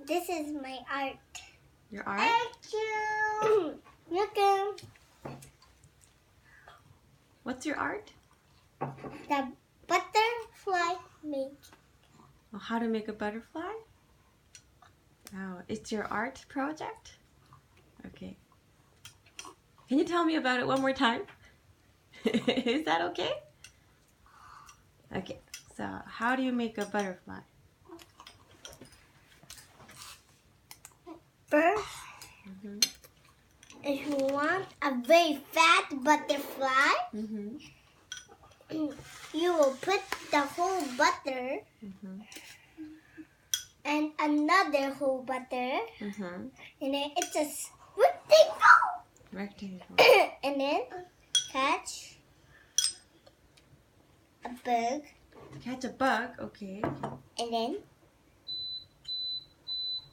This is my art. Your art? Thank you. Welcome. What's your art? The butterfly make. Oh, how to make a butterfly? Oh, it's your art project? Okay. Can you tell me about it one more time? Is that okay? Okay, so how do you make a butterfly? First, if you want a very fat butterfly, you will put the whole butter and another whole butter, and then it's a Rectangle. and then catch a bug, Catch a bug, okay. and then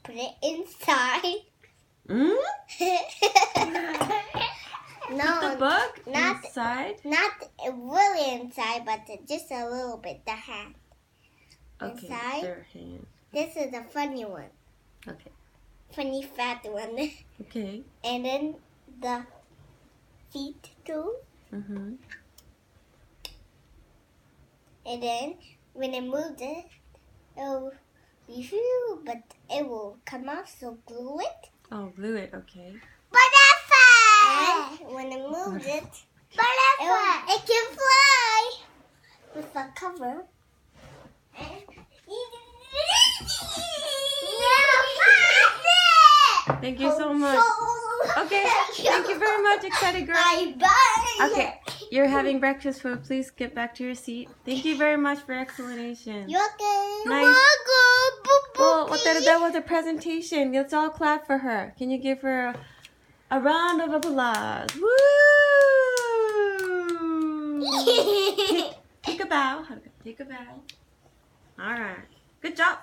put it inside. Mm? No, Put the bug not inside? Not really inside, but just a little bit. The hand. Okay, Inside. their hand. This is the funny one. Okay. Funny fat one. Okay. And then the feet too. Mm-hmm. And then when I move it will be but it will come off, so glue it. Oh, glue it, okay. And when I move it, it can fly with a cover. Thank you so much. Okay, thank you very much, excited girl. Bye. Okay, you're having breakfast food. Please get back to your seat. Thank you very much for explanation. You're welcome. Nice. Well, that was a presentation. Let's all clap for her. Can you give her a round of applause? Woo! Take a bow. Take a bow. All right. Good job.